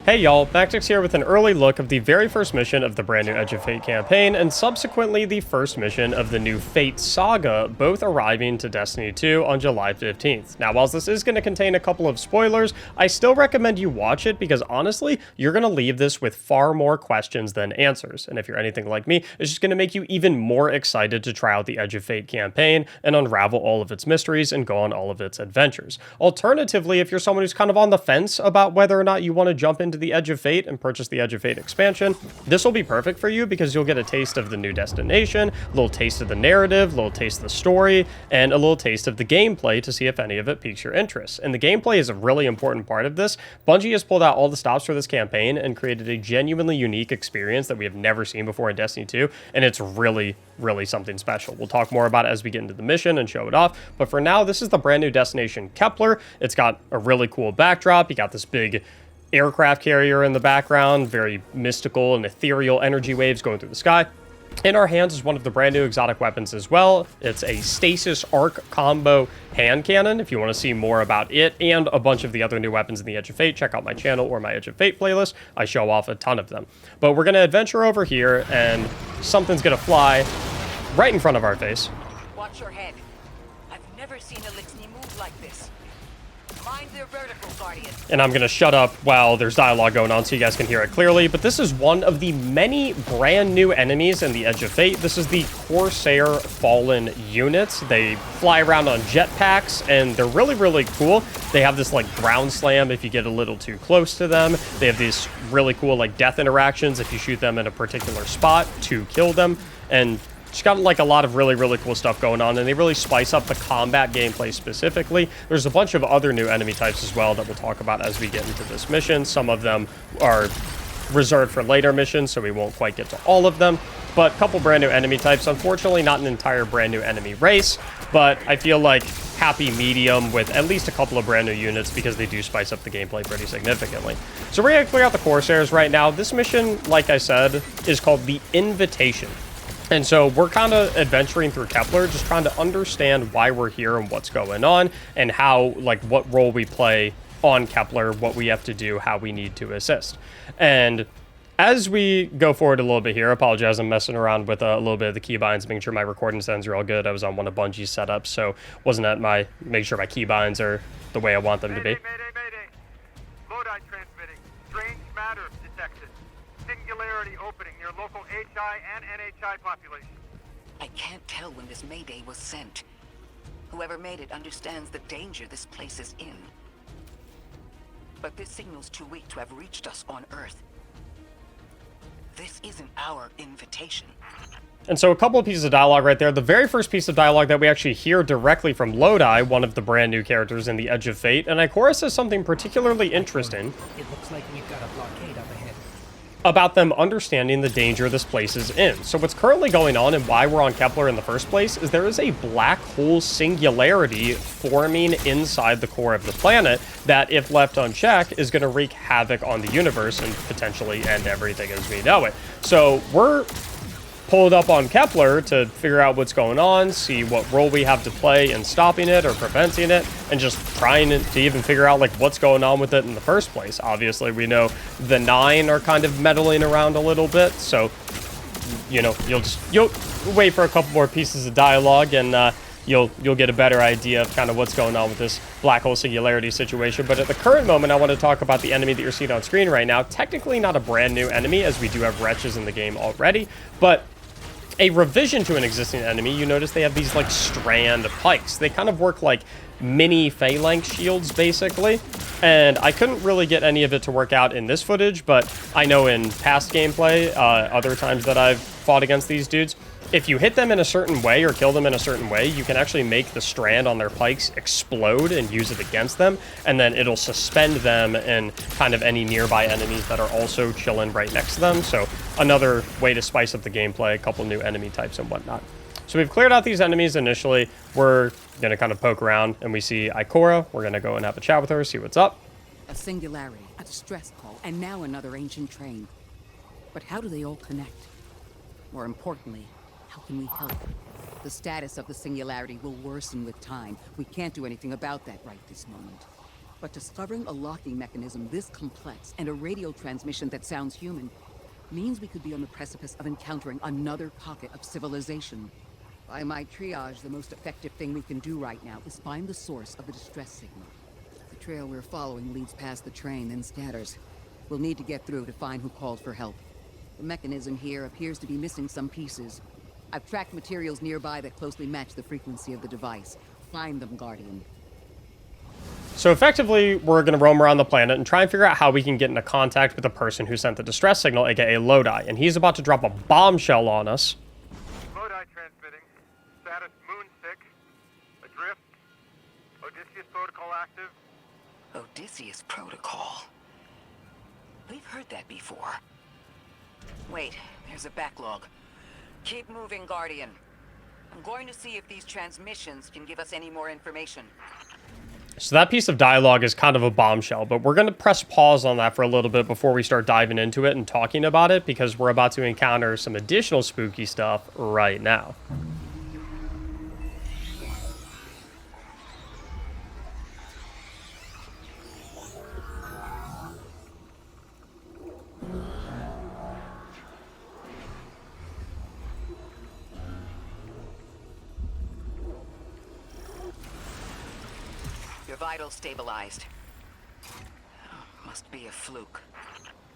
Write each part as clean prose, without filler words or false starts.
Hey y'all, Mactics here with an early look of the very first mission of the brand new Edge of Fate campaign, and subsequently the first mission of the new Fate Saga, both arriving to Destiny 2 on July 15th. Now, whilst this is going to contain a couple of spoilers, I still recommend you watch it because honestly, you're going to leave this with far more questions than answers. And if you're anything like me, it's just going to make you even more excited to try out the Edge of Fate campaign and unravel all of its mysteries and go on all of its adventures. Alternatively, if you're someone who's kind of on the fence about whether or not you want to jump into the Edge of Fate and purchase the Edge of Fate expansion, this will be perfect for you because you'll get a taste of the new destination, a little taste of the narrative, a little taste of the story, and a little taste of the gameplay to see if any of it piques your interest. And the gameplay is a really important part of this. Bungie has pulled out all the stops for this campaign and created a genuinely unique experience that we have never seen before in Destiny 2, and it's really something special. We'll talk more about it as we get into the mission and show it off, but for now, this is the brand new destination Kepler. It's got a really cool backdrop. You got this big aircraft carrier in the background, very mystical and ethereal energy waves going through the sky. In our hands is one of the brand new exotic weapons as well. It's a stasis arc combo hand cannon. If you want to see more about it and a bunch of the other new weapons in the Edge of Fate, check out my channel or my Edge of Fate playlist. I show off a ton of them. But we're going to adventure over here and something's going to fly right in front of our face. Watch your head. I've never seen Elixir move like this. Mind their vertical, Guardian. And I'm going to shut up while there's dialogue going on so you guys can hear it clearly, but this is one of the many brand new enemies in the Edge of Fate. This is the Corsair Fallen units. They fly around on jetpacks, and they're really cool. They have this, like, ground slam if you get a little too close to them. They have these really cool, like, death interactions if you shoot them in a particular spot to kill them, and just got like a lot of really cool stuff going on, and they really spice up the combat gameplay specifically. There's a bunch of other new enemy types as well that we'll talk about as we get into this mission. Some of them are reserved for later missions, so we won't quite get to all of them. But a couple brand new enemy types. Unfortunately, not an entire brand new enemy race, but I feel like happy medium with at least a couple of brand new units because they do spice up the gameplay pretty significantly. So we're going to clear out the Corsairs right now. This mission, like I said, is called the Invitation. And so we're kind of adventuring through Kepler, just trying to understand why we're here and what's going on and how, like, what role we play on Kepler, what we have to do, how we need to assist. And as we go forward a little bit here, apologize, I'm messing around with a little bit of the keybinds, making sure my recording settings are all good. I was on one of Bungie's setups, so wasn't at make sure my keybinds are the way I want them to be. Mayday. Lodi transmitting. Strange matter detected. Singularity opening near local HI and NHI population. I can't tell when this Mayday was sent. Whoever made it understands the danger this place is in. But this signal's too weak to have reached us on Earth. This isn't our invitation. And so a couple of pieces of dialogue right there. The very first piece of dialogue that we actually hear directly from Lodi, one of the brand new characters in the Edge of Fate, and Ikora says something particularly interesting. It looks like we've got a blockade up ahead. About them understanding the danger this place is in. So what's currently going on and why we're on Kepler in the first place is there is a black hole singularity forming inside the core of the planet that, if left unchecked, is going to wreak havoc on the universe and potentially end everything as we know it. So we're pulled up on Kepler to figure out what's going on, see what role we have to play in stopping it or preventing it, and just trying to even figure out like what's going on with it in the first place. Obviously, we know the 9 are kind of meddling around a little bit, so you know, you'll wait for a couple more pieces of dialogue and you'll get a better idea of kind of what's going on with this black hole singularity situation. But at the current moment, I want to talk about the enemy that you're seeing on screen right now. Technically not a brand new enemy, as we do have wretches in the game already, but a revision to an existing enemy. You notice they have these like Strand pikes. They kind of work like mini phalanx shields basically, and I couldn't really get any of it to work out in this footage, but I know in past gameplay, other times that I've fought against these dudes, if you hit them in a certain way or kill them in a certain way, you can actually make the strand on their pikes explode and use it against them, and then it'll suspend them in kind of any nearby enemies that are also chilling right next to them. So another way to spice up the gameplay, a couple new enemy types and whatnot. So we've cleared out these enemies initially. We're going to kind of poke around, and we see Ikora. We're going to go and have a chat with her, see what's up. A singularity, a distress call, and now another ancient train. But how do they all connect? More importantly, how can we help? The status of the singularity will worsen with time. We can't do anything about that right this moment. But discovering a locking mechanism this complex and a radio transmission that sounds human means we could be on the precipice of encountering another pocket of civilization. By my triage, the most effective thing we can do right now is find the source of the distress signal. The trail we're following leads past the train, then scatters. We'll need to get through to find who called for help. The mechanism here appears to be missing some pieces. I've tracked materials nearby that closely match the frequency of the device. Find them, Guardian. So effectively, we're going to roam around the planet and try and figure out how we can get into contact with the person who sent the distress signal, aka Lodi. And he's about to drop a bombshell on us. Lodi transmitting. Status moonsick. Adrift. Odysseus protocol active. Odysseus protocol. We've heard that before. Wait, there's a backlog. Keep moving, Guardian. I'm going to see if these transmissions can give us any more information. So that piece of dialogue is kind of a bombshell, but we're going to press pause on that for a little bit before we start diving into it and talking about it, because we're about to encounter some additional spooky stuff right now. Your vitals stabilized. Must be a fluke.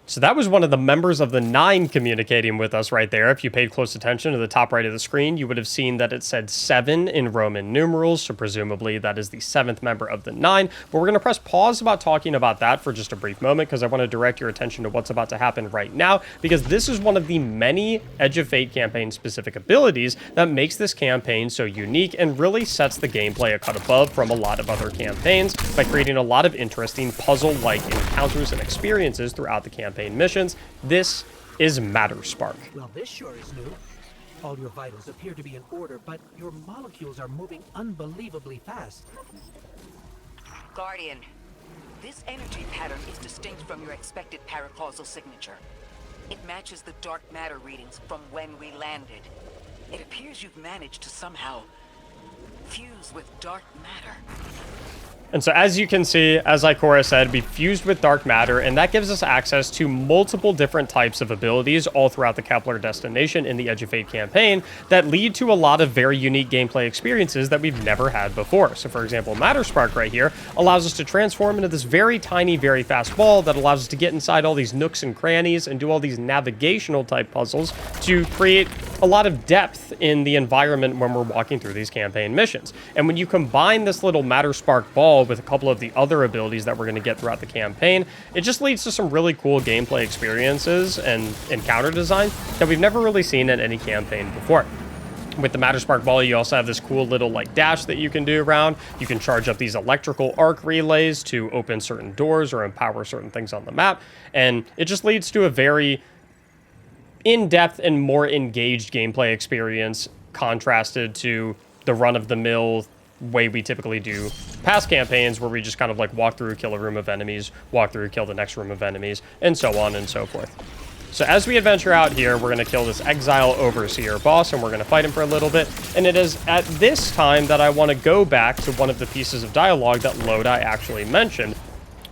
So that was one of the members of the Nine communicating with us right there. If you paid close attention to the top right of the screen, you would have seen that it said 7 in Roman numerals, so presumably that is the 7th member of the Nine. But we're going to press pause about talking about that for just a brief moment, because I want to direct your attention to what's about to happen right now, because this is one of the many Edge of Fate campaign-specific abilities that makes this campaign so unique and really sets the gameplay a cut above from a lot of other campaigns by creating a lot of interesting puzzle-like encounters and experiences throughout the campaign missions. This is Matterspark. Well, this sure is new. All your vitals appear to be in order, but your molecules are moving unbelievably fast. Guardian, this energy pattern is distinct from your expected paracausal signature. It matches the dark matter readings from when we landed. It appears you've managed to somehow fuse with dark matter. And so as you can see, as Ikora said, we fused with dark matter, and that gives us access to multiple different types of abilities all throughout the Kepler destination in the Edge of Fate campaign that lead to a lot of very unique gameplay experiences that we've never had before. So for example, Matterspark right here allows us to transform into this very tiny, very fast ball that allows us to get inside all these nooks and crannies and do all these navigational type puzzles to create a lot of depth in the environment when we're walking through these campaign missions. And when you combine this little Matterspark ball with a couple of the other abilities that we're going to get throughout the campaign, it just leads to some really cool gameplay experiences and encounter design that we've never really seen in any campaign before. With the Matterspark ball, you also have this cool little like dash that you can do around. You can charge up these electrical arc relays to open certain doors or empower certain things on the map, and it just leads to a very in-depth and more engaged gameplay experience contrasted to the run-of-the-mill way we typically do past campaigns, where we just kind of like walk through, kill a room of enemies, walk through, kill the next room of enemies, and so on and so forth. So as we adventure out here, we're going to kill this Exile Overseer boss, and we're going to fight him for a little bit. And it is at this time that I want to go back to one of the pieces of dialogue that Lodi actually mentioned,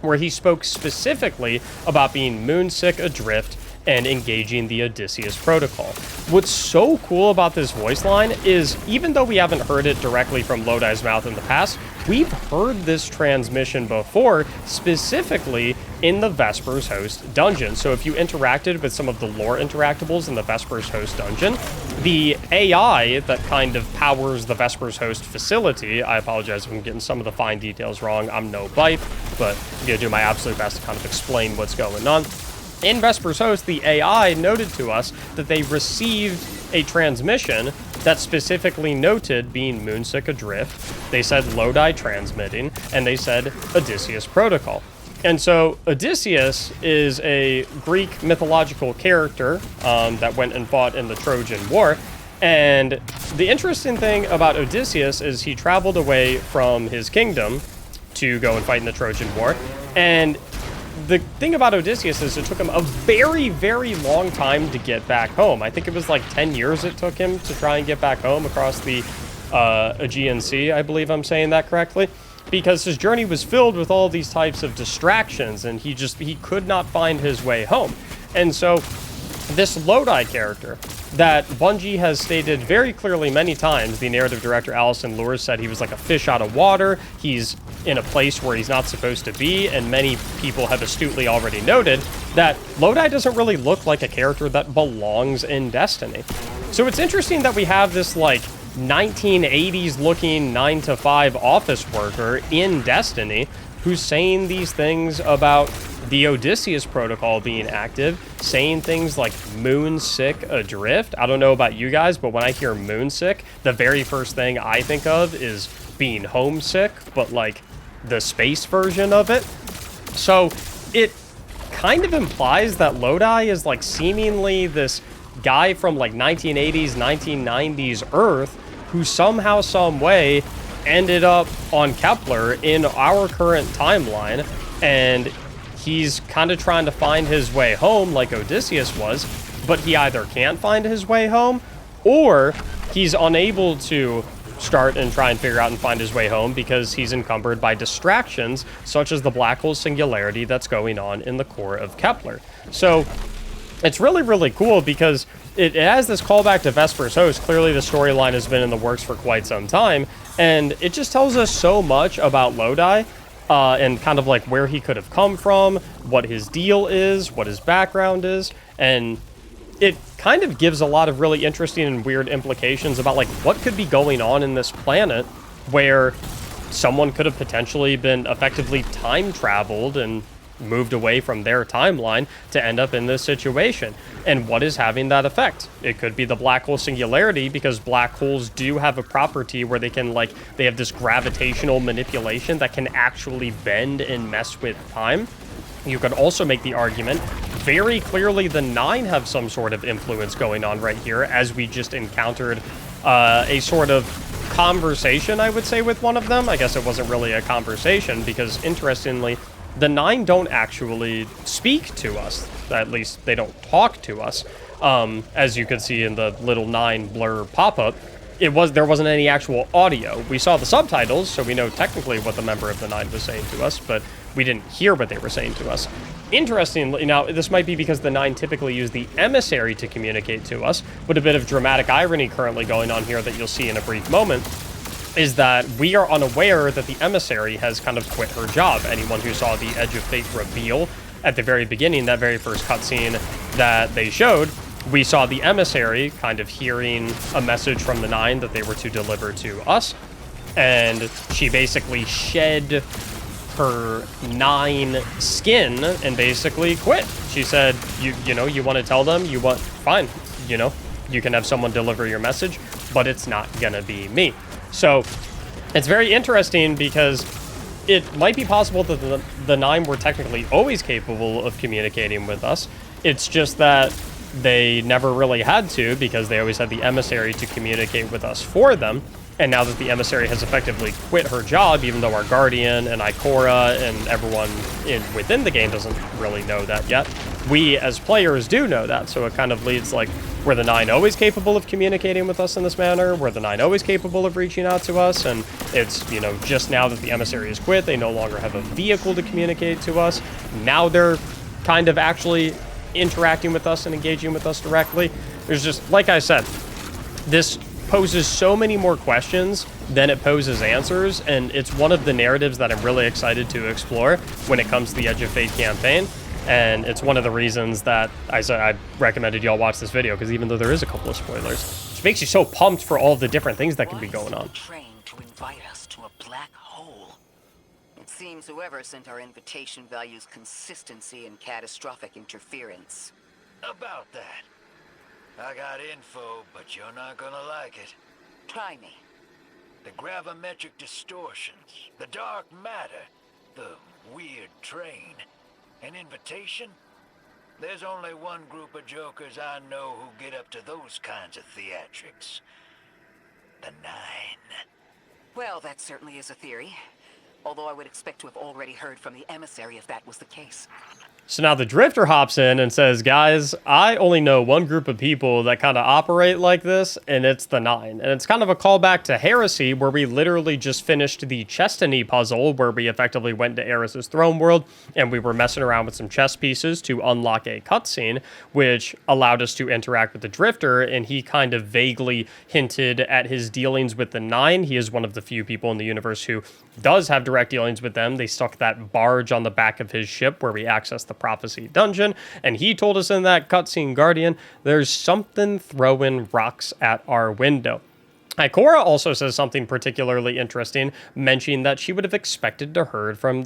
where he spoke specifically about being moonsick adrift and engaging the Odysseus protocol. What's so cool about this voice line is, even though we haven't heard it directly from Lodi's mouth in the past, we've heard this transmission before, specifically in the Vespers Host dungeon. So if you interacted with some of the lore interactables in the Vespers Host dungeon, the AI that kind of powers the Vespers Host facility, I apologize if I'm getting some of the fine details wrong, I'm no bite, but I'm gonna do my absolute best to kind of explain what's going on. In Vespers Host, the AI noted to us that they received a transmission that specifically noted being moonsick adrift. They said Lodi transmitting, and they said Odysseus protocol. And so Odysseus is a Greek mythological character that went and fought in the Trojan War. And the interesting thing about Odysseus is he traveled away from his kingdom to go and fight in the Trojan War. And the thing about Odysseus is it took him a very, very long time to get back home. I think it was like 10 years it took him to try and get back home across the Aegean Sea. I believe I'm saying that correctly. because his journey was filled with all these types of distractions, and he could not find his way home. And so this Lodi character that Bungie has stated very clearly many times, the narrative director Allison Lures said he was like a fish out of water, he's in a place where he's not supposed to be, and many people have astutely already noted that Lodi doesn't really look like a character that belongs in Destiny. So it's interesting that we have this like 1980s looking 9-to-5 office worker in Destiny who's saying these things about the Odysseus protocol being active, saying things like moonsick adrift. I don't know about you guys, but when I hear moonsick, the very first thing I think of is being homesick, but like the space version of it. So it kind of implies that Lodi is like seemingly this guy from like 1980s, 1990s Earth who somehow, some way ended up on Kepler in our current timeline, and he's kind of trying to find his way home like Odysseus was, but he either can't find his way home or he's unable to start and try and figure out and find his way home because he's encumbered by distractions such as the black hole singularity that's going on in the core of Kepler. So it's really, really cool because it has this callback to Vesper's Host. Clearly the storyline has been in the works for quite some time, and it just tells us so much about Lodi, and kind of like where he could have come from, what his deal is, what his background is, and it kind of gives a lot of really interesting and weird implications about like what could be going on in this planet where someone could have potentially been effectively time traveled and moved away from their timeline to end up in this situation. And what is having that effect? It could be the black hole singularity, because black holes do have a property where they can they have this gravitational manipulation that can actually bend and mess with time. You could also make the argument, very clearly the Nine have some sort of influence going on right here, as we just encountered a sort of conversation, I would say, with one of them. I guess it wasn't really a conversation, because interestingly, the Nine don't actually speak to us. At least they don't talk to us. As you could see in the little Nine blur pop-up, there wasn't any actual audio. We saw the subtitles, so we know technically what the member of the Nine was saying to us, but we didn't hear what they were saying to us. Interestingly, now this might be because the Nine typically use the emissary to communicate to us, but a bit of dramatic irony currently going on here that you'll see in a brief moment is that we are unaware that the emissary has kind of quit her job. Anyone who saw the Edge of Fate reveal at the very beginning, that very first cutscene that they showed, we saw the emissary kind of hearing a message from the Nine that they were to deliver to us, and she basically shed her Nine skin and basically quit. She said, you know, you want to tell them, fine, you know, you can have someone deliver your message, but it's not gonna be me. So it's very interesting because it might be possible that the Nine were technically always capable of communicating with us. It's just that they never really had to, because they always had the emissary to communicate with us for them. And now that the emissary has effectively quit her job, even though our Guardian and Ikora and everyone within the game doesn't really know that yet, we as players do know that. So it kind of leads like, were the Nine always capable of communicating with us in this manner? Were the Nine always capable of reaching out to us? And it's, you know, just now that the emissary has quit, they no longer have a vehicle to communicate to us. Now they're kind of actually interacting with us and engaging with us directly. There's just, like I said, this poses so many more questions than it poses answers, and it's one of the narratives that I'm really excited to explore when it comes to the Edge of Fate campaign. And it's one of the reasons that I recommended y'all watch this video, because even though there is a couple of spoilers, it makes you so pumped for all the different things that can be going on. Trained to invite us to a black hole. It seems whoever sent our invitation values consistency and catastrophic interference. About that. I got info, but you're not gonna like it. Try me. The gravimetric distortions, the dark matter, the weird train. An invitation? There's only one group of jokers I know who get up to those kinds of theatrics. The Nine. Well, that certainly is a theory. Although I would expect to have already heard from the emissary if that was the case. So now the Drifter hops in and says, guys, I only know one group of people that kind of operate like this, and it's the 9. And it's kind of a callback to Heresy, where we literally just finished the Chestiny puzzle, where we effectively went to Eris's throne world, and we were messing around with some chess pieces to unlock a cutscene, which allowed us to interact with the Drifter, and he kind of vaguely hinted at his dealings with the 9. He is one of the few people in the universe who does have direct dealings with them. They stuck that barge on the back of his ship where we accessed the Prophecy Dungeon, and he told us in that cutscene, Guardian, there's something throwing rocks at our window. Ikora also says something particularly interesting, mentioning that she would have expected to have heard from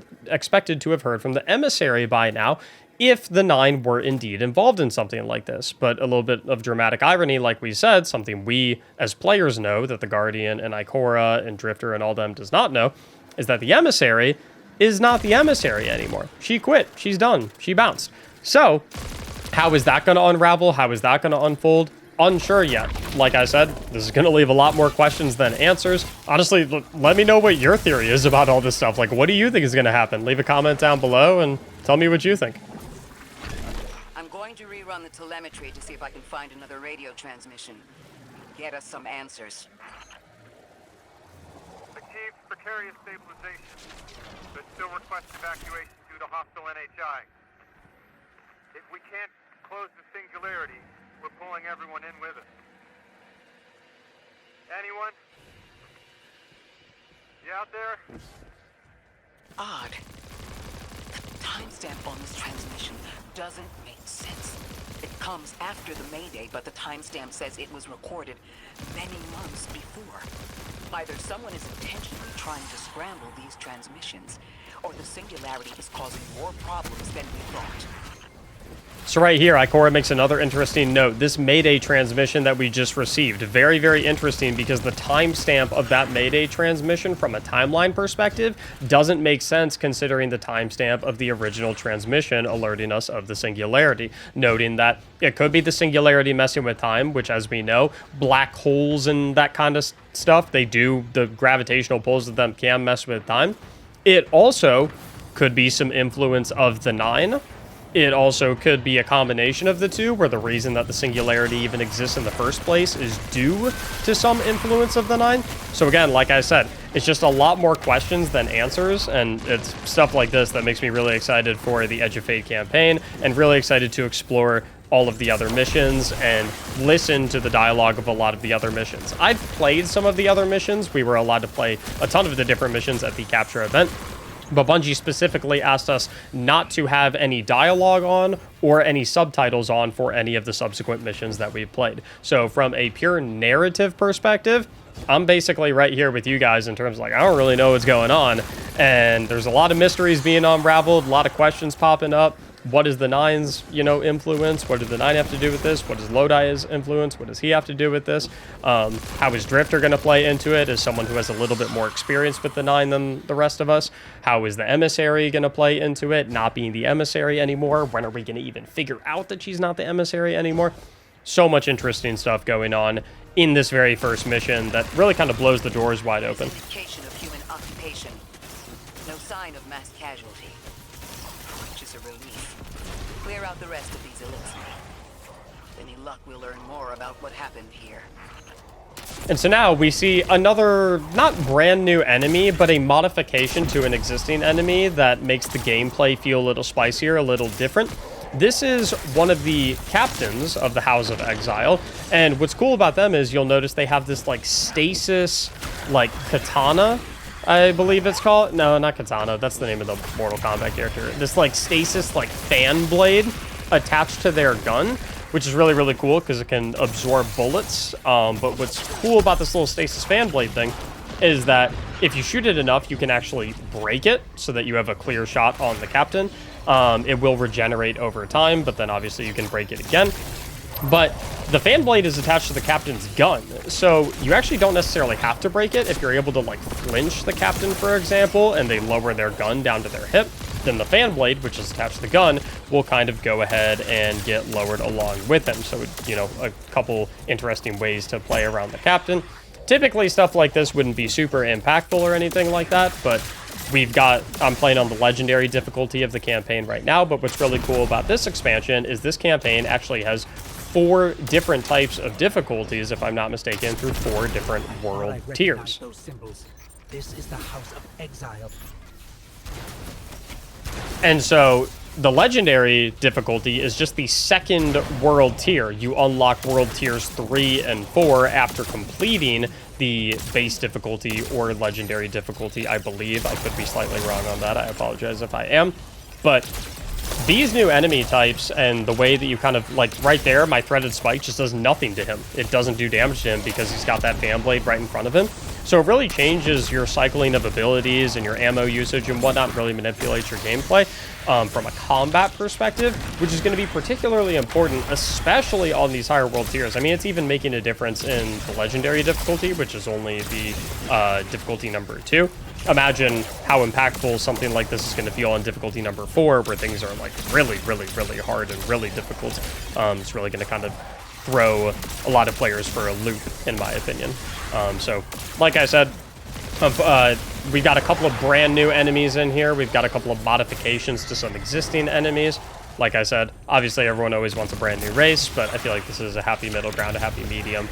the emissary by now if the 9 were indeed involved in something like this. But a little bit of dramatic irony, like we said, something we as players know that the Guardian and Ikora and Drifter and all them does not know, is that the emissary is not the emissary anymore. She quit. She's done. She bounced. So, how is that going to unravel? How is that going to unfold? Unsure yet. Like I said, this is going to leave a lot more questions than answers. Honestly, let me know what your theory is about all this stuff. Like, what do you think is going to happen? Leave a comment down below and tell me what you think. I'm going to rerun the telemetry to see if I can find another radio transmission. Get us some answers. Achieved precarious stabilization, but still request evacuation due to hostile NHI. If we can't close the singularity, we're pulling everyone in with us. Anyone? You out there? Odd. The timestamp on this transmission doesn't make sense. It comes after the Mayday, but the timestamp says it was recorded many months before. Either someone is intentionally trying to scramble these transmissions, or the singularity is causing more problems than we thought. So right here, Ikora makes another interesting note. This Mayday transmission that we just received, very, very interesting, because the timestamp of that Mayday transmission from a timeline perspective doesn't make sense considering the timestamp of the original transmission alerting us of the singularity, noting that it could be the singularity messing with time, which, as we know, black holes and that kind of stuff, the gravitational pulls of them can mess with time. It also could be some influence of the 9. It also could be a combination of the two, where the reason that the singularity even exists in the first place is due to some influence of the 9. So again, like I said, it's just a lot more questions than answers, and it's stuff like this that makes me really excited for the Edge of Fate campaign, and really excited to explore all of the other missions and listen to the dialogue of a lot of the other missions. I've played some of the other missions. We were allowed to play a ton of the different missions at the Capture event, but Bungie specifically asked us not to have any dialogue on or any subtitles on for any of the subsequent missions that we've played. So from a pure narrative perspective, I'm basically right here with you guys in terms of, like, I don't really know what's going on, and there's a lot of mysteries being unraveled, a lot of questions popping up. What is the 9's, influence? What did the 9 have to do with this? What does Lodi's influence? What does he have to do with this? How is Drifter going to play into it as someone who has a little bit more experience with the 9 than the rest of us? How is the emissary going to play into it, not being the emissary anymore? When are we going to even figure out that she's not the emissary anymore? So much interesting stuff going on in this very first mission that really kind of blows the doors wide open. Indication of human occupation. No sign of mass casualty, which is a relief. Clear out the rest of these elixirs. With any luck, we'll learn more about what happened here. And so now we see another, not brand new enemy, but a modification to an existing enemy that makes the gameplay feel a little spicier, a little different. This is one of the captains of the House of Exile, and what's cool about them is you'll notice they have this, like, stasis, like, katana, I believe it's called. No, not katana. That's the name of the Mortal Kombat character. This, like, stasis, like, fan blade attached to their gun, which is really, really cool because it can absorb bullets. But what's cool about this little stasis fan blade thing is that if you shoot it enough, you can actually break it so that you have a clear shot on the captain. It will regenerate over time, but then obviously you can break it again. But the fan blade is attached to the captain's gun, so you actually don't necessarily have to break it. If you're able to, like, flinch the captain, for example, and they lower their gun down to their hip, then the fan blade, which is attached to the gun, will kind of go ahead and get lowered along with him. So, a couple interesting ways to play around the captain. Typically, stuff like this wouldn't be super impactful or anything like that, but I'm playing on the legendary difficulty of the campaign right now, but what's really cool about this expansion is this campaign actually has 4 different types of difficulties, if I'm not mistaken, through 4 different world I recognize tiers. those symbols. This is the House of Exile. And so the legendary difficulty is just the second world tier. You unlock world tiers 3 and 4 after completing the base difficulty or legendary difficulty, I believe. I could be slightly wrong on that. I apologize if I am. But these new enemy types and the way that you kind of, like right there, my threaded spike just does nothing to him. It doesn't do damage to him because he's got that fan blade right in front of him. So it really changes your cycling of abilities and your ammo usage and whatnot, really manipulates your gameplay from a combat perspective, which is going to be particularly important, especially on these higher world tiers. I mean, it's even making a difference in the legendary difficulty, which is only the difficulty number 2. Imagine how impactful something like this is going to feel on difficulty number 4, where things are like really, really, really hard and really difficult. It's really going to kind of throw a lot of players for a loop, in my opinion. So, like I said, we've got a couple of brand new enemies in here. We've got a couple of modifications to some existing enemies. Like I said, obviously everyone always wants a brand new race, but I feel like this is a happy middle ground, a happy medium,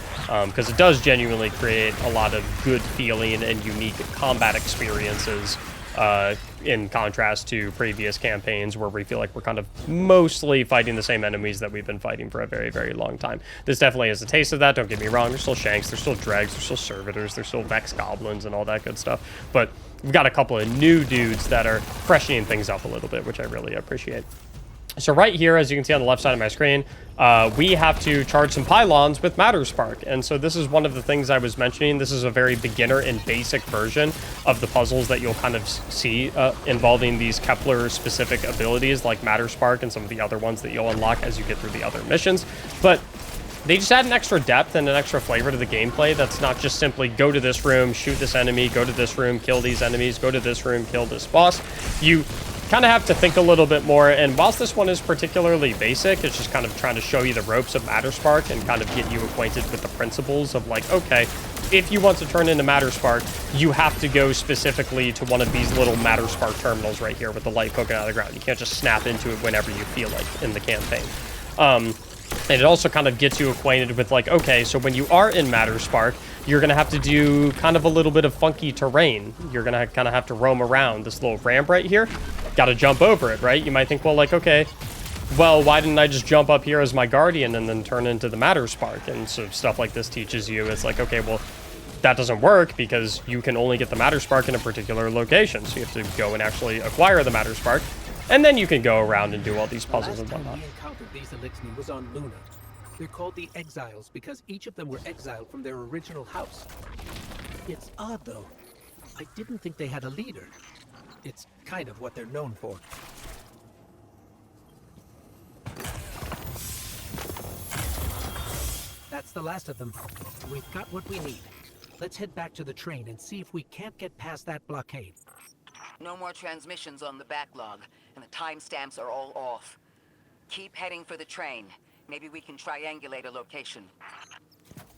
because it does genuinely create a lot of good feeling and unique combat experiences in contrast to previous campaigns where we feel like we're kind of mostly fighting the same enemies that we've been fighting for a very, very long time. This definitely is a taste of that, don't get me wrong. There's still Shanks, there's still Dregs, there's still Servitors, there's still Vex Goblins and all that good stuff. But we've got a couple of new dudes that are freshening things up a little bit, which I really appreciate. So right here, as you can see on the left side of my screen, we have to charge some pylons with Matter Spark. And so this is one of the things I was mentioning. This is a very beginner and basic version of the puzzles that you'll kind of see involving these Kepler-specific abilities like Matter Spark and some of the other ones that you'll unlock as you get through the other missions. But they just add an extra depth and an extra flavor to the gameplay that's not just simply go to this room, shoot this enemy, go to this room, kill these enemies, go to this room, kill this boss. You kind of have to think a little bit more, and whilst this one is particularly basic, it's just kind of trying to show you the ropes of Matter Spark and kind of get you acquainted with the principles of like, okay, if you want to turn into Matter Spark, you have to go specifically to one of these little Matter Spark terminals right here with the light poking out of the ground. You can't just snap into it whenever you feel like in the campaign. And it also kind of gets you acquainted with like, okay, so when you are in Matter Spark, you're going to have to do kind of a little bit of funky terrain. You're going to kind of have to roam around this little ramp right here. Got to jump over it, right? You might think, well, like, okay, well, why didn't I just jump up here as my guardian and then turn into the Matter Spark? And so stuff like this teaches you, it's like, okay, well, that doesn't work because you can only get the Matter Spark in a particular location. So you have to go and actually acquire the Matter Spark. And then you can go around and do all these puzzles and whatnot. The last time we encountered these Elixni was on Luna. They're called the Exiles because each of them were exiled from their original house. It's odd, though. I didn't think they had a leader. It's kind of what they're known for. That's the last of them. We've got what we need. Let's head back to the train and see if we can't get past that blockade. No more transmissions on the backlog, and the timestamps are all off. Keep heading for the train. Maybe we can triangulate a location.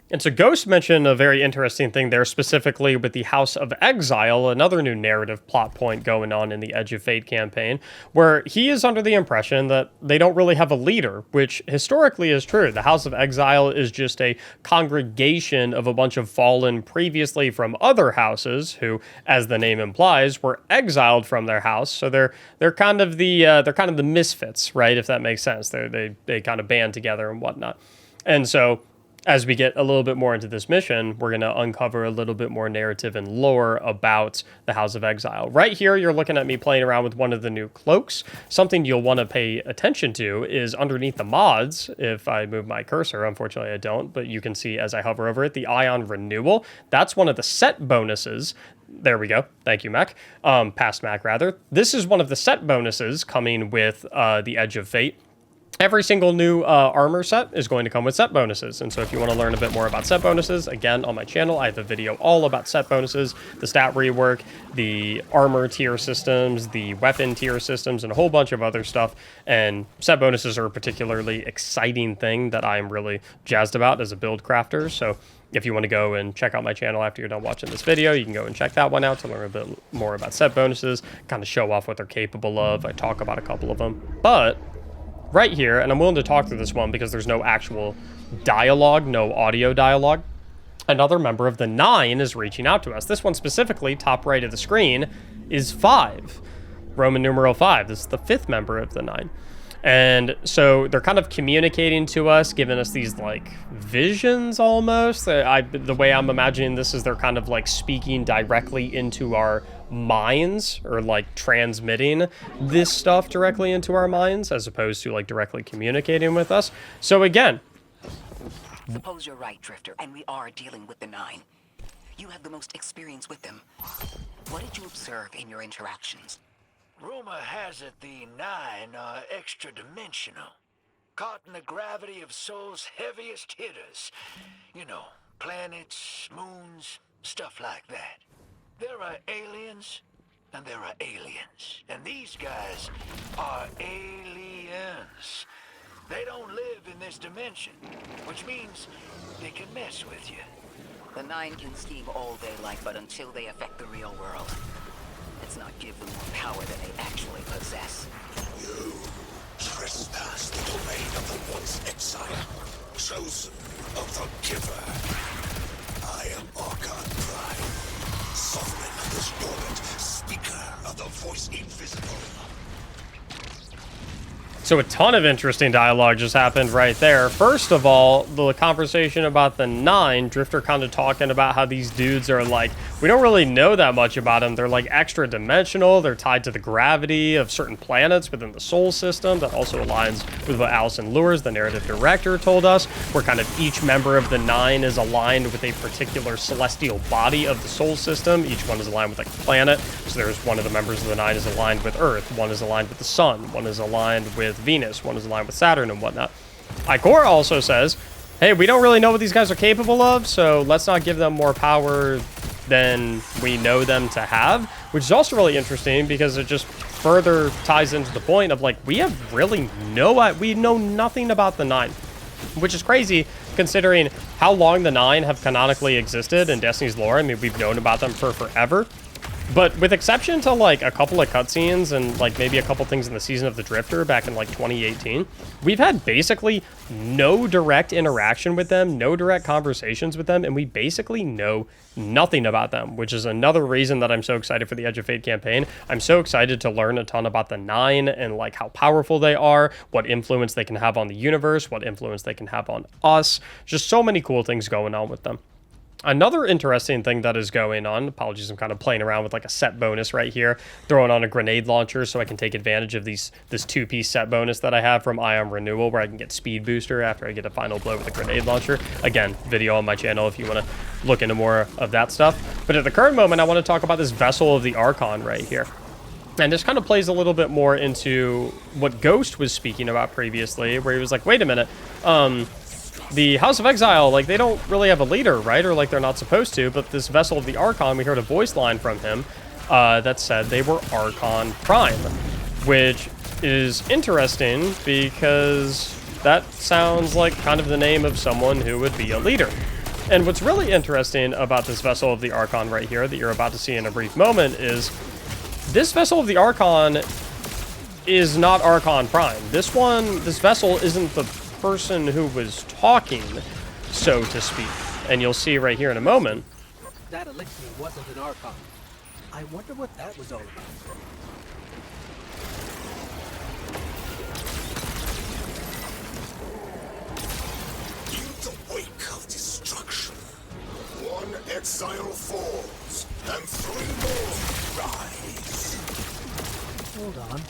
And so Ghost mentioned a very interesting thing there, specifically with the House of Exile, another new narrative plot point going on in the Edge of Fate campaign, where he is under the impression that they don't really have a leader, which historically is true. The House of Exile is just a congregation of a bunch of fallen previously from other houses who, as the name implies, were exiled from their house. So they're kind of the misfits, right? If that makes sense. They kind of band together and whatnot. And so as we get a little bit more into this mission, we're going to uncover a little bit more narrative and lore about the House of Exile. Right here, you're looking at me playing around with one of the new cloaks. Something you'll want to pay attention to is underneath the mods, if I move my cursor, unfortunately I don't, but you can see as I hover over it, the Ion Renewal. That's one of the set bonuses. There we go. Thank you, Mac. Past Mac, rather. This is one of the set bonuses coming with the Edge of Fate. Every single new armor set is going to come with set bonuses. And so if you want to learn a bit more about set bonuses, again, on my channel, I have a video all about set bonuses, the stat rework, the armor tier systems, the weapon tier systems, and a whole bunch of other stuff. And set bonuses are a particularly exciting thing that I'm really jazzed about as a build crafter. So If you want to go and check out my channel after you're done watching this video, you can go and check that one out to learn a bit more about set bonuses, kind of show off what they're capable of. I talk about a couple of them. But right here, and I'm willing to talk through this one because there's no actual dialogue, no audio dialogue, another member of the 9 is reaching out to us. This one specifically, top right of the screen, is 5. Roman numeral 5. This is the 5th member of the 9. And so they're kind of communicating to us, giving us these like visions almost. The way I'm imagining this is they're kind of like speaking directly into our minds, or like transmitting this stuff directly into our minds, as opposed to like directly communicating with us. So again, Suppose you're right, Drifter, and we are dealing with the 9. You have the most experience with them. What did you observe in your interactions? Rumor has it the 9 are extra-dimensional. Caught in the gravity of Sol's heaviest hitters. You know, planets, moons, stuff like that. There are aliens, and there are aliens. And these guys are aliens. They don't live in this dimension, which means they can mess with you. The 9 can scheme all they like, but until they affect the real world, let's not give them more power than they actually possess. You trespass the domain of the once exile, chosen of the giver. I am Archon Prime, sovereign of this orbit, speaker of the voice invisible. so a ton of interesting dialogue just happened right there. First of all, the conversation about the 9, Drifter kind of talking about how these dudes are like, we don't really know that much about them. They're like extra dimensional. They're tied to the gravity of certain planets within the Sol system. That also aligns with what Allison Lures, the narrative director, told us, where kind of each member of the 9 is aligned with a particular celestial body of the Sol system. Each one is aligned with like a planet. So there's one of the members of the 9 is aligned with Earth. One is aligned with the Sun. One is aligned with Venus. One is aligned with Saturn and whatnot. Ikor also says, hey, we don't really know what these guys are capable of, so let's not give them more power than we know them to have, which is also really interesting because it just further ties into the point of like, we know nothing about the 9, which is crazy considering how long the 9 have canonically existed in Destiny's lore. I mean, we've known about them for forever. But with exception to like a couple of cutscenes and like maybe a couple things in the Season of the Drifter back in like 2018, we've had basically no direct interaction with them, no direct conversations with them, and we basically know nothing about them, which is another reason that I'm so excited for the Edge of Fate campaign. I'm so excited to learn a ton about the 9 and like how powerful they are, what influence they can have on the universe, what influence they can have on us. Just so many cool things going on with them. Another interesting thing that is going on, apologies, I'm kind of playing around with like a set bonus right here, throwing on a grenade launcher so I can take advantage of this 2-piece set bonus that I have from Ion Renewal, where I can get speed booster after I get a final blow with a grenade launcher. Again, video on my channel if you want to look into more of that stuff. But at the current moment, I want to talk about this Vessel of the Archon right here. And this kind of plays a little bit more into what Ghost was speaking about previously, where he was like, wait a minute, the House of Exile, like, they don't really have a leader, right? Or, like, they're not supposed to. But this Vessel of the Archon, we heard a voice line from him that said they were Archon Prime, which is interesting because that sounds like kind of the name of someone who would be a leader. And what's really interesting about this Vessel of the Archon right here that you're about to see in a brief moment is this Vessel of the Archon is not Archon Prime. This vessel isn't the person who was talking, so to speak. And you'll see right here in a moment. That elixir wasn't an Archon. I wonder what that was all about. In the wake of destruction, one exile falls, and 3 more rise. Hold on.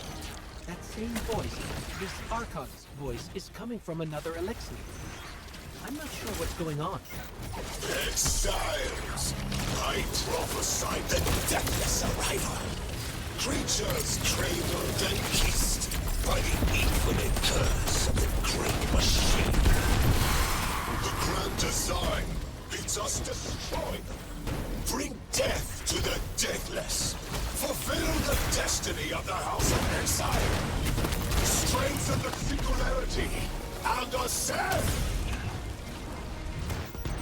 That same voice, this Archon's voice, is coming from another elixir. I'm not sure what's going on. Exiles! I prophesied the deathless arrival. Creatures cradled and kissed by the infinite curse of the great machine. The grand design bids us destroy them. Bring death to the deathless. Fulfill the destiny of the House of Exile. Strengthen the singularity and ascend.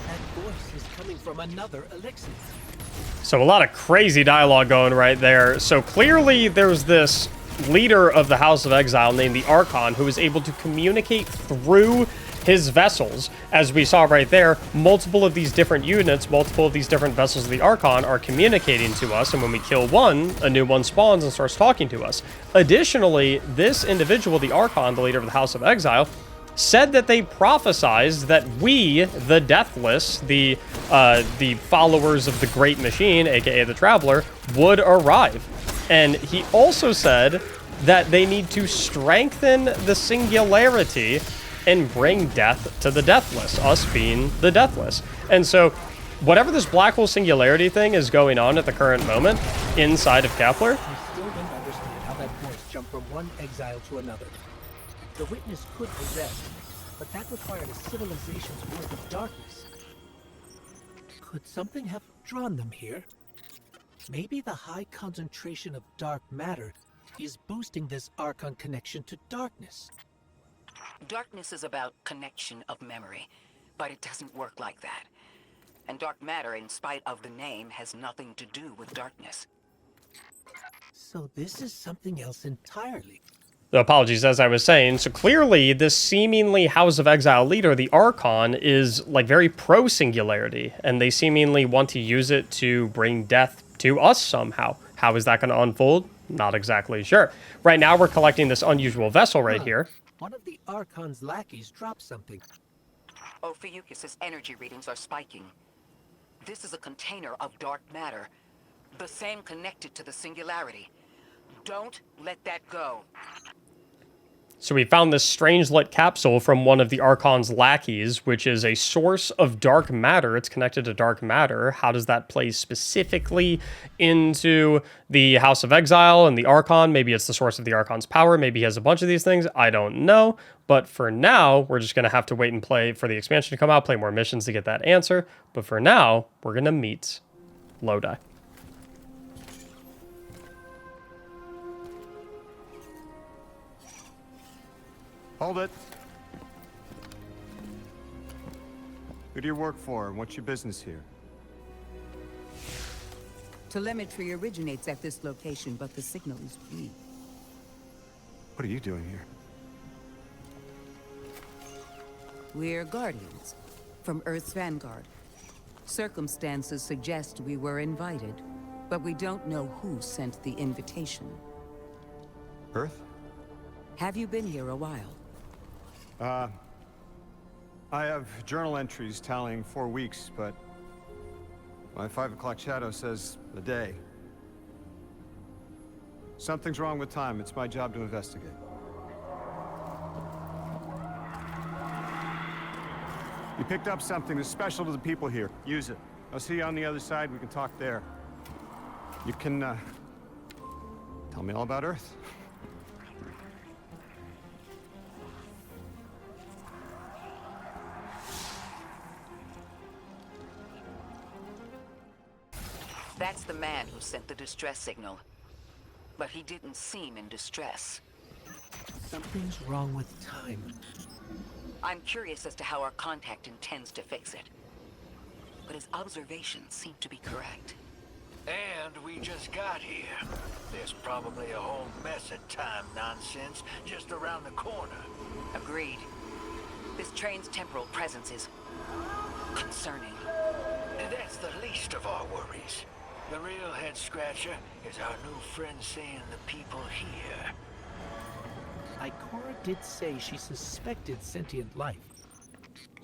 That voice is coming from another elixir. So a lot of crazy dialogue going right there. So clearly there's this leader of the House of Exile named the Archon who is able to communicate through his vessels. As we saw right there, multiple of these different units, multiple of these different vessels of the Archon are communicating to us, and when we kill one, a new one spawns and starts talking to us. Additionally, this individual, the Archon, the leader of the House of Exile, said that they prophesized that we, the Deathless, the followers of the Great Machine, aka the Traveler, would arrive. And he also said that they need to strengthen the singularity and bring death to the Deathless, us being the Deathless. And so, whatever this black hole singularity thing is going on at the current moment inside of Kepler, I still don't understand how that voice jumped from one exile to another. The witness could possess, but that required a civilization's worth of darkness. Could something have drawn them here? Maybe the high concentration of dark matter is boosting this Archon connection to darkness. Darkness is about connection of memory, but it doesn't work like that. And dark matter, in spite of the name, has nothing to do with darkness. So this is something else entirely. the apologies, as I was saying, so clearly this seemingly House of Exile leader, the Archon, is like very pro-singularity, and they seemingly want to use it to bring death to us somehow. How is that going to unfold? Not exactly sure. Right now we're collecting this unusual vessel right here. One of the Archon's lackeys dropped something. Ophiuchus's energy readings are spiking. This is a container of dark matter, the same connected to the singularity. Don't let that go. So we found this strange lit capsule from one of the Archon's lackeys, which is a source of dark matter. It's connected to dark matter. How does that play specifically into the House of Exile and the Archon? Maybe it's the source of the Archon's power. Maybe he has a bunch of these things. I don't know. But for now, we're just going to have to wait and play for the expansion to come out, play more missions to get that answer. But for now, we're going to meet Lodi. Hold it. Who do you work for, and what's your business here? Telemetry originates at this location, but the signal is weak. What are you doing here? We're Guardians, from Earth's vanguard. Circumstances suggest we were invited, but we don't know who sent the invitation. Earth? Have you been here a while? I have journal entries tallying 4 weeks, but my 5 o'clock shadow says a day. Something's wrong with time. It's my job to investigate. You picked up something that's special to the people here. Use it. I'll see you on the other side. We can talk there. You can, tell me all about Earth. That's the man who sent the distress signal. But he didn't seem in distress. Something's wrong with time. I'm curious as to how our contact intends to fix it. But his observations seem to be correct. And we just got here. There's probably a whole mess of time nonsense just around the corner. Agreed. This train's temporal presence is concerning. And that's the least of our worries. The real head-scratcher is our new friend seeing the people here. Ikora did say she suspected sentient life.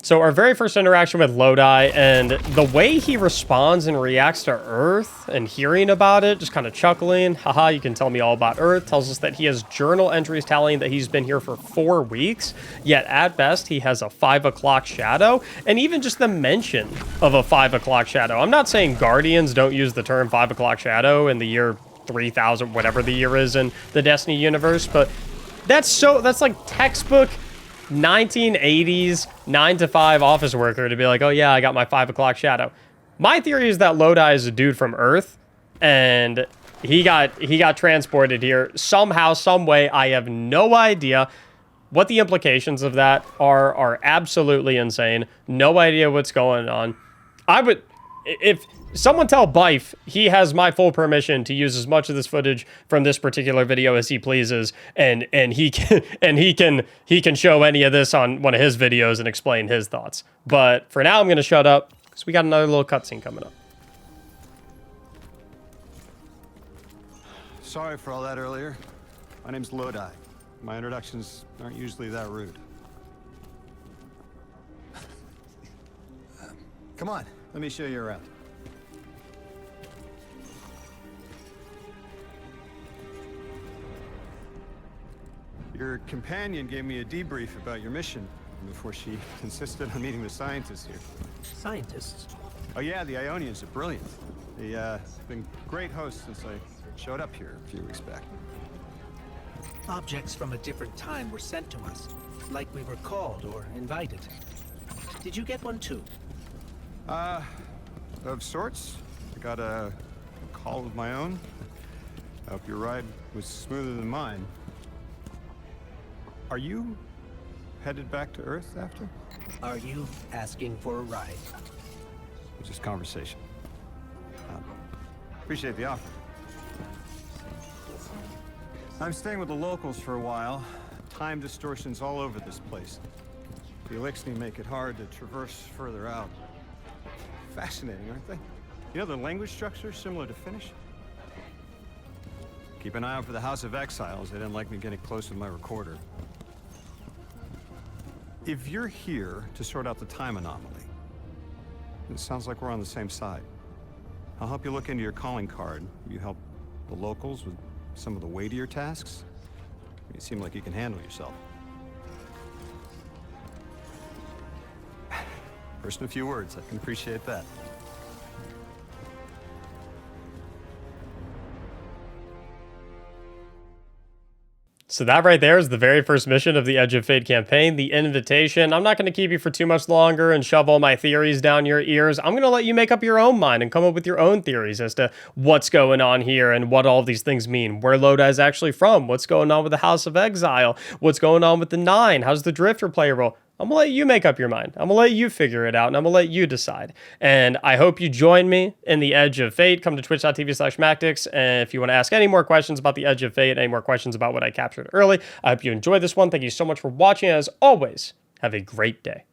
So our very first interaction with Lodi, and the way he responds and reacts to Earth and hearing about it, just kind of chuckling, haha, you can tell me all about Earth, tells us that he has journal entries tallying that he's been here for 4 weeks, yet at best he has a 5 o'clock shadow, and even just the mention of a 5 o'clock shadow. I'm not saying Guardians don't use the term 5 o'clock shadow in the year 3000, whatever the year is in the Destiny universe, but that's like textbook 1980s 9-to-5 office worker to be like, oh yeah, I got my 5 o'clock shadow. My theory is that Lodi is a dude from Earth, and he got transported here somehow, some way. I have no idea what the implications of that are absolutely insane. No idea what's going on. I would, if someone tell Bife he has my full permission to use as much of this footage from this particular video as he pleases, and he can show any of this on one of his videos and explain his thoughts. But for now, I'm gonna shut up because we got another little cutscene coming up. Sorry for all that earlier. My name's Lodi. My introductions aren't usually that rude. Come on, let me show you around. Your companion gave me a debrief about your mission before she insisted on meeting the scientists here. Scientists? Oh yeah, the Ionians are brilliant. They've been great hosts since I showed up here a few weeks back. Objects from a different time were sent to us, like we were called or invited. Did you get one too? Of sorts. I got a call of my own. I hope your ride was smoother than mine. Are you headed back to Earth after? Are you asking for a ride? It's just conversation. Appreciate the offer. I'm staying with the locals for a while. Time distortions all over this place. The Elixni make it hard to traverse further out. Fascinating, aren't they? You know, the language structure is similar to Finnish. Keep an eye out for the House of Exiles. They didn't like me getting close with my recorder. If you're here to sort out the time anomaly, it sounds like we're on the same side. I'll help you look into your calling card. You help the locals with some of the weightier tasks. You seem like you can handle yourself. First in a few words, I can appreciate that. So that right there is the very first mission of the Edge of Fate campaign, the invitation. I'm not going to keep you for too much longer and shove all my theories down your ears. I'm going to let you make up your own mind and come up with your own theories as to what's going on here and what all of these things mean. Where Lodi is actually from, what's going on with the House of Exile, what's going on with the Nine, how's the Drifter play a role? I'm going to let you make up your mind. I'm going to let you figure it out, and I'm going to let you decide. And I hope you join me in the Edge of Fate. Come to twitch.tv/Mactics. And if you want to ask any more questions about the Edge of Fate, any more questions about what I captured early, I hope you enjoyed this one. Thank you so much for watching. As always, have a great day.